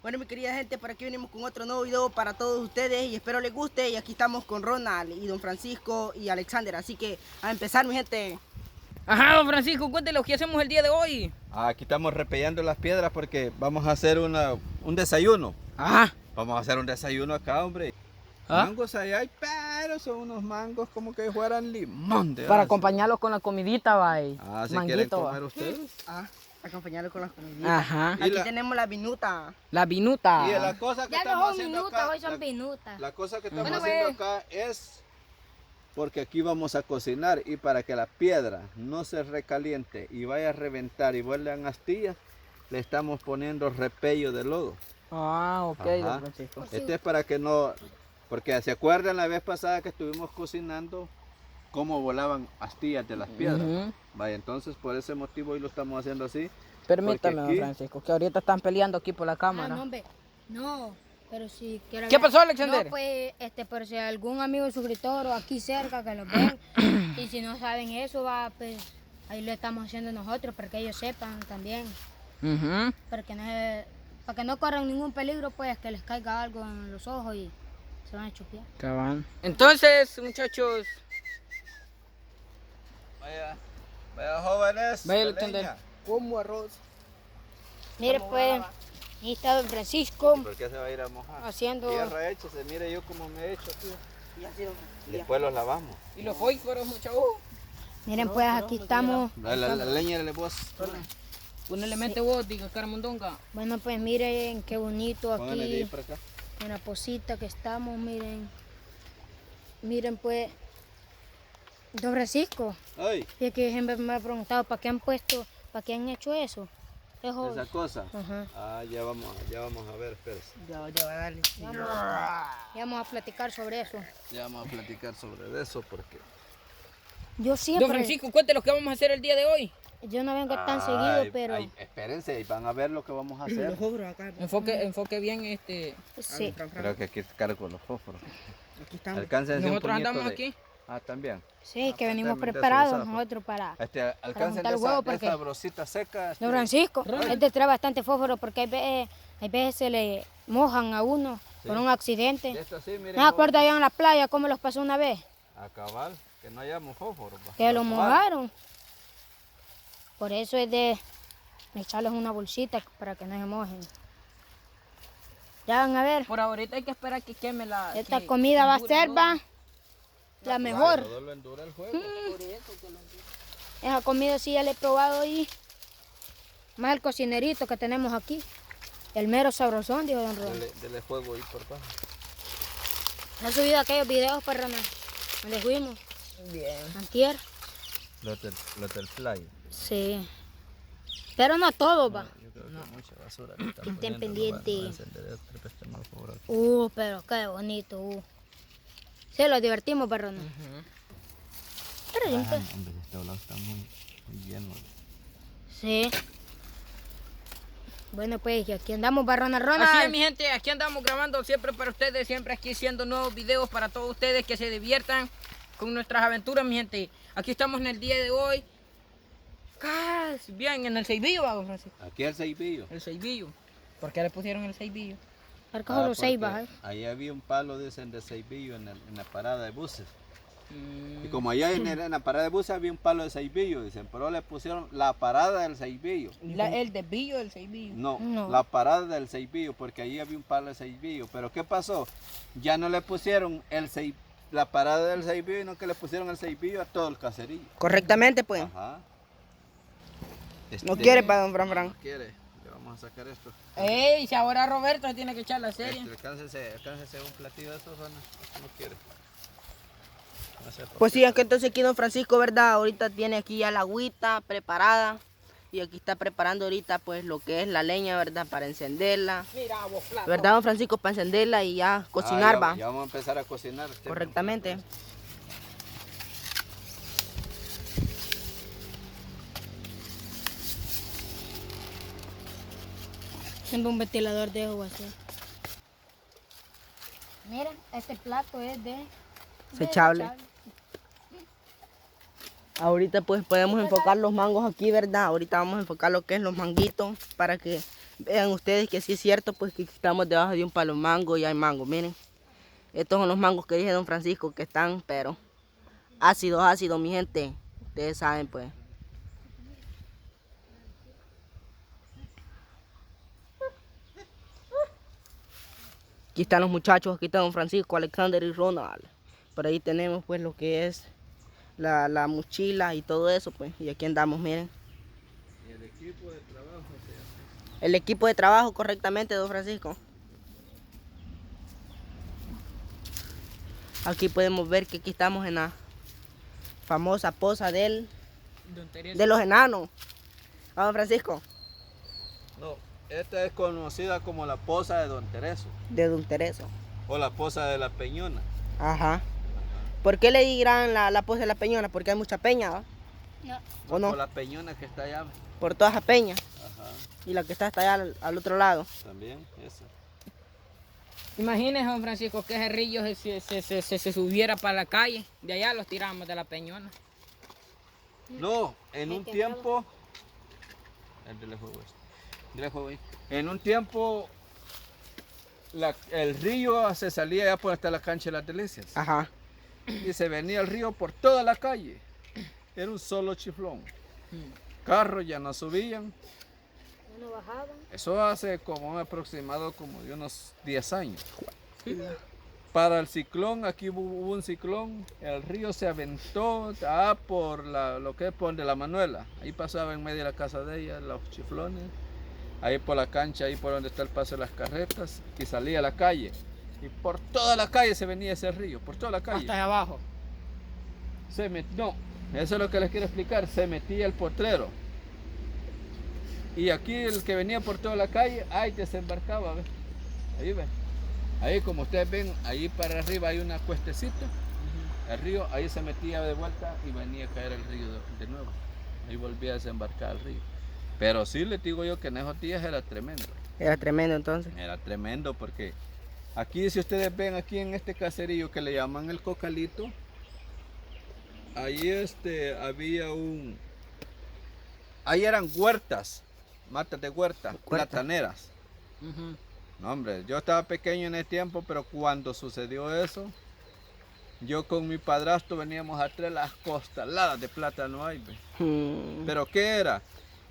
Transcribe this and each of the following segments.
Bueno, mi querida gente, por aquí venimos con otro nuevo video para todos ustedes y espero les guste. Y aquí estamos con Ronald y don Francisco y Alexander, así que a empezar, mi gente. Ajá, don Francisco, cuéntelo, ¿qué hacemos el día de hoy? Aquí estamos repellando las piedras porque vamos a hacer un desayuno. Ajá. Vamos a hacer un desayuno acá, hombre. ¿Ah? Mangos ahí hay, pero son unos mangos como que fueran limón. Para acompañarlos con la comidita, va. Si quieren comer va. ustedes. Acompañarlo con las comiditas. Ajá. Aquí tenemos la vinuta. La vinuta. Y la cosa que Ya estamos no son haciendo minutas, acá, hoy son minutas. la cosa que estamos Bueno, haciendo pues. acá es porque aquí vamos a cocinar y para que la piedra no se recaliente y vaya a reventar y vuelvan astillas, le estamos poniendo repello de lodo. Ah, ok, Ajá. don Francisco. Este es para que no, porque se acuerdan la vez pasada que estuvimos cocinando cómo volaban astillas de las piedras. Ujú. Vaya, entonces por ese motivo hoy lo estamos haciendo así. Permítame, Porque don aquí- Francisco, que ahorita están peleando aquí por la Ah, cámara. no, hombre. No, pero si quiero ¿Qué hablar- pasó, Alexander? No, pues, pero si hay algún amigo suscriptor o aquí cerca que lo ven, y si no saben eso, va, pues, ahí lo estamos haciendo nosotros, para que ellos sepan también, Ujú. para que no corran ningún peligro, pues, que les caiga algo en los ojos y se van a chupiar. Cabal. Entonces, muchachos, Vaya jóvenes. Vaya, la Alexander. leña. Como arroz. Mire, pues, ahí está don Francisco ¿Por qué se va a ir a mojar? haciendo... Tierra hecha, se mire yo como me he hecho aquí. Y así lo- Y después los lavamos. y los fósforos, muchachos. Miren, pues, aquí estamos. La leña le vos. Ponele mente vos, diga caramondonga. Bueno, pues, miren qué bonito Póngale de ahí aquí. para acá. En la posita que estamos, miren. Miren pues, don Francisco, Ay, y que siempre me ha preguntado para qué han puesto, para qué han hecho eso. Eso. esa cosa. Ajá. Ya vamos a ver, espérese. Ya va a darle. Ya vamos a platicar sobre eso. Ya vamos a platicar sobre eso porque... Yo Don siempre, Francisco, cuéntelo, ¿qué vamos a hacer el día de hoy? yo no vengo tan Ay, seguido, pero ay, espérense, y van a ver lo que vamos a hacer. Los ogros acá. Enfoque bien sí. Creo que aquí cargo los fósforos. Aquí estamos. Alcáncense un Nosotros puñito andamos de- aquí. También. Sí, que venimos totalmente preparados desusado. nosotros para... Alcancen juntar huevo de porque- esa brosita seca. Don Francisco, este trae bastante fósforo porque hay veces se le mojan a uno por un accidente. Esto sí, miren. ¿No se acuerda allá en la playa cómo los pasó una vez? A cabal, que no hayamos fósforos. va. Que lo A cabal. mojaron. Por eso es de echarles una bolsita para que no se mojen. Ya van a ver, Por ahorita hay que esperar que queme la... esta que comida va a endure, ser ¿no? la mejor. Todo lo endura el juego. Esa comida sí ya la he probado y más el cocinerito que tenemos aquí. El mero sabrosón, dijo don Ron. Dele fuego ahí por abajo. ¿No has subido aquellos videos, perrona? ¿Dónde fuimos? Bien. Antier. Los del fly. Sí. Pero no todos, va. Yo creo que mucha basura que están Estén poniendo, no pendientes. van a encender este semáforo. Pero qué bonito. Sí, lo divertimos, perrona. Pero siempre. Hombre, este lado está muy lleno. Sí. Bueno, pues y aquí andamos, Barrona Así Ronald. es, mi gente, aquí andamos grabando siempre para ustedes, siempre aquí haciendo nuevos videos para todos ustedes que se diviertan con nuestras aventuras, mi gente. Aquí estamos en el día de hoy, casi bien, en el Ceibillo, don Francisco. Aquí el ceibillo. El Ceibillo. ¿Por qué le pusieron el Ceibillo? Marca solo porque 6 bajas. ahí había un palo de ceibillo en la parada de buses. Mm, Y como allá en la parada de buses había un palo de ceibillo, dicen, pero le pusieron la parada del ceibillo. el desvío del Ceibillo. No, No. la parada del ceibillo, porque ahí había un palo de ceibillo. Pero ¿qué pasó? Ya no le pusieron la parada del ceibillo, sino que le pusieron el ceibillo a todo el caserillo. Correctamente, pues. Ajá. No quiere para don Fran Fran. No quiere. Le vamos a sacar esto. Ey, si ahora Roberto se tiene que echar la serie. Alcáncese un platillo de esos, Ana. No quiere. No sé por Pues qué. sí, es que entonces aquí don Francisco, ¿verdad? Ahorita tiene aquí ya la agüita preparada. Y aquí está preparando ahorita pues lo que es la leña, ¿verdad? Para encenderla. Mira, vos, plato. ¿Verdad, don Francisco? Para encenderla y ya cocinar, ya, va. ya vamos a empezar a cocinar. Correctamente. Siempre un ventilador de agua así. Miren, este plato es de... Desechable. Ahorita pues podemos enfocar los mangos aquí, ¿verdad? Ahorita vamos a enfocar lo que es los manguitos para que Vean ustedes que sí es cierto, pues que estamos debajo de un palo mango y hay mango, miren. Estos son los mangos que dije don Francisco que están, pero ácidos, ácidos, mi gente. Ustedes saben, pues. Aquí están los muchachos, aquí está don Francisco, Alexander y Ronald. Por ahí tenemos pues lo que es la mochila y todo eso, pues. Y aquí andamos, miren. Y el equipo de trabajo se llama. El equipo de trabajo, correctamente, don Francisco. Aquí podemos ver que aquí estamos en la famosa poza de los enanos. ¿Ah, don Francisco? No, esta es conocida como la poza de Don Tereso. De don Tereso. O la poza de la Peñona. Ajá. ¿Por qué le dirán la poza de la Peñona? Porque hay mucha peña, ¿va? No. ¿O no? Por la Peñona que está allá. Por todas las peñas. Ajá, Y la que está hasta allá al otro lado. también esa. Imagínese, don Francisco, que ese río se subiera para la calle. De allá los tiramos de la peñona. No, en un tiempo. Dele juego este. Dele juego ahí. En un tiempo el río se salía allá por hasta la cancha de las Delicias. Ajá. Y se venía el río por toda la calle. Era un solo chiflón. Carros ya no subían. Ya no bajaban. Eso hace como un aproximado como de unos 10 años. Para el ciclón, aquí hubo un ciclón, el río se aventó por lo que es por de la Manuela. Ahí pasaba en medio de la casa de ella, los chiflones. Ahí por la cancha, ahí por donde está el paso de las carretas. Y salía a la calle. Y por toda la calle se venía ese río, por toda la calle. Hasta allá abajo. No, eso es lo que les quiero explicar. Se metía el potrero. Y aquí el que venía por toda la calle, ahí desembarcaba, ¿ves? Ahí ves. Ahí como ustedes ven, ahí para arriba hay una cuestecita. El río, ahí se metía de vuelta y venía a caer el río de nuevo. Ahí volvía a desembarcar el río. Pero sí les digo yo que en esos días era tremendo. Era tremendo entonces. Era tremendo porque aquí, si ustedes ven aquí en este caserío que le llaman el Cocalito, ahí había ahí eran huertas, matas de huertas, plataneras. No, hombre, yo estaba pequeño en ese tiempo, pero cuando sucedió eso, yo con mi padrastro veníamos a traer las costaladas de plátano ahí. ¿Pero qué era?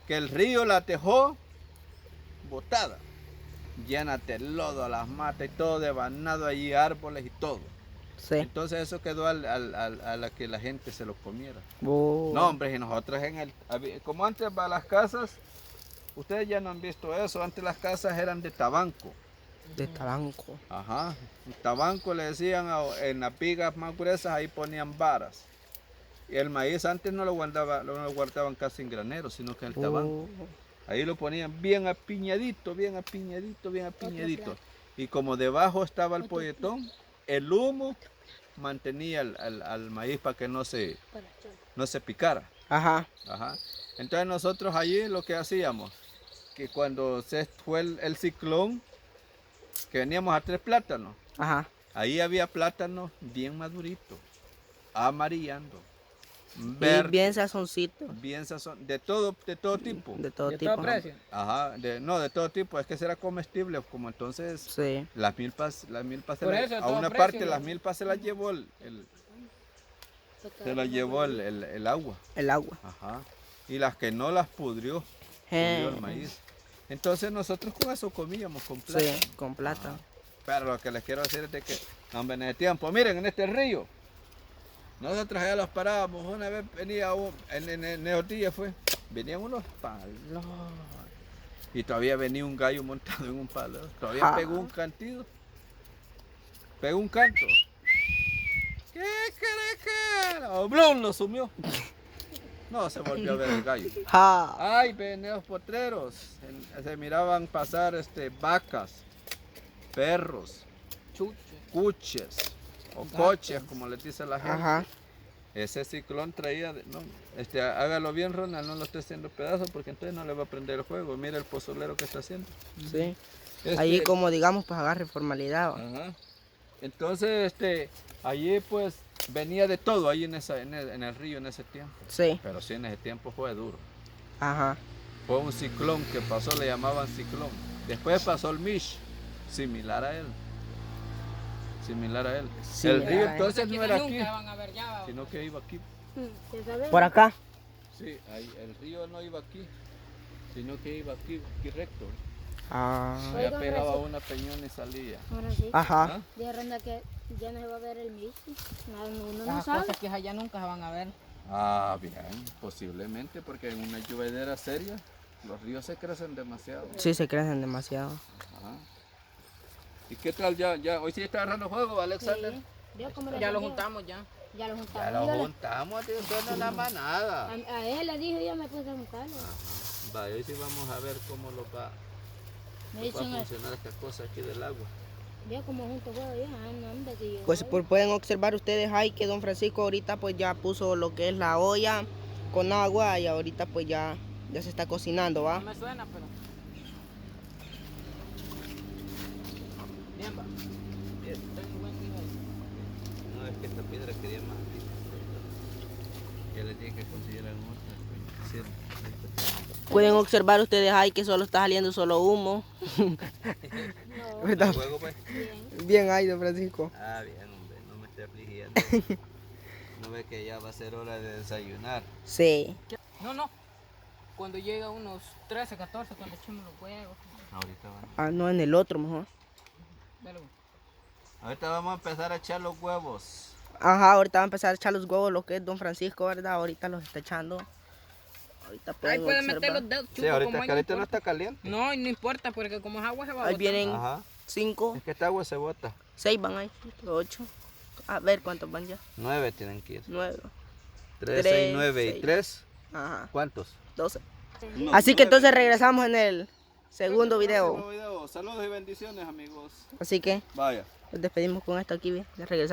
Que el río la dejó botada, llena de lodo, las matas y todo, devanado allí, árboles y todo. Sí. Entonces eso quedó a la que la gente se lo comiera. Oh. No, hombre, y nosotros como antes para las casas, ustedes ya no han visto eso, antes las casas eran de tabanco. De tabanco. Ajá, tabanco le decían en las vigas más gruesas, ahí ponían varas. Y el maíz antes no lo guardaban casi en granero, sino que en el tabanco. Ahí lo ponían bien apiñadito, bien apiñadito, bien apiñadito. Y como debajo estaba el polletón, el humo mantenía al maíz para que no se picara. Ajá. Ajá. Entonces nosotros allí lo que hacíamos, que cuando se fue el ciclón, que veníamos a traer plátanos, Ajá. ahí había plátanos bien maduritos, amarillando, Y bien sazoncito. bien sazón, de todo tipo. De todo ¿De tipo. todo precio? Ajá, no, de todo tipo, es que será comestible, como entonces Sí. las milpas Por eso, a todo una precio, parte ¿no? las milpas se las llevó se las llevó el agua. El agua. Ajá. Y las que no las pudrió el maíz. Entonces nosotros con eso comíamos con plátano. Sí, con plátano. Pero lo que les quiero decir es de que, hombre, en el tiempo, miren, en este río, nosotros allá los parábamos, una vez venía en esos días venían unos palos. Y todavía venía un gallo montado en un palo. Todavía pegó un cantido. Pegó un canto. ¿Qué crees que? ¡Blum! Lo sumió. No se volvió a ver el gallo. Ja. Ay, ven esos potreros. Se miraban pasar vacas, perros, cuches o coches, como les dice la gente. Ajá. Ese ciclón traía, hágalo bien, Ronald, no lo esté haciendo pedazos porque entonces no le va a prender el juego. Mira el pozolero que está haciendo. Sí. Ahí como digamos pues agarre formalidad. ¿Va? Ajá. Entonces, allí pues venía de todo ahí en el río en ese tiempo. Sí. Pero sí, en ese tiempo fue duro. Ajá. Fue un ciclón que pasó, le llamaban ciclón. Después pasó el Mish, similar a él. Similar a él. Similar el a río él. entonces no era aquí, Nunca van a ver ya. sino que iba aquí. ¿Ya sabes? Por acá. Sí, ahí, el río no iba aquí, sino que iba aquí recto. Ah. Allá Oigan, pegaba gracias. una peñón y salía. Ahora sí. Ajá. ¿Ah? Dijeron de que ya no se va a ver el Michi. Uno no Las sabe. cosas que es allá nunca se van a ver. Ah, bien, posiblemente, porque en una llovedera seria los ríos se crecen demasiado. Sí, se crecen demasiado. Ajá. ¿Y qué tal ya? Hoy sí está agarrando juego, Alexander. Sí. ¿Vio cómo le Ya lo salió? juntamos ya. Ya lo Ya juntamos. lo Yo le- juntamos, tío, suena la manada. a él le dije, yo me puse a juntarlo. Va, hoy sí vamos a ver cómo lo va Me a dicen, funcionar esta cosa aquí del agua. vio cómo junto juego ya. No, hombre, si yo Pues soy. pueden observar ustedes ahí que don Francisco ahorita pues ya puso lo que es la olla con agua y ahorita pues ya se está cocinando, No ¿va? me suena, pero. Bien, va. Estoy en buen nivel. No, es que esta piedra quería más. Ya le tiene que conseguir algún otra. Sí, Pueden observar ustedes ahí que solo está saliendo solo humo. No, ¿Verdad? juego, pues. bien. Bien ahí, don Francisco. Ah, bien, hombre, no me esté afligiendo. No ve que ya va a ser hora de desayunar. Sí. No. Cuando llega unos 13, 14, cuando echemos los huevos. Ahorita vamos. Ah, no, en el otro mejor. Dale, güey. Ahorita vamos a empezar a echar los huevos. Ajá, ahorita va a empezar a echar los huevos, lo que es don Francisco, ¿verdad? Ahorita los está echando. Ahorita Ahí pueden pueden meter observar. los dedos, chupo, Sí, ahorita como es que ahí ahorita no importa. está caliente. No, y no importa, porque como es agua se va a Ahí botar. vienen Ajá. 5, Es que esta agua se bota. 6 van ahí, 8. A ver cuántos van ya. 9 tienen que ir. 9. 3, Tres, 6, 9 y seis. 3. Ajá, ¿Cuántos? 12. No, Así que 9. entonces regresamos en el segundo video. Saludos y bendiciones, amigos. Así que Vaya. nos despedimos con esto aquí, bien. Regresamos.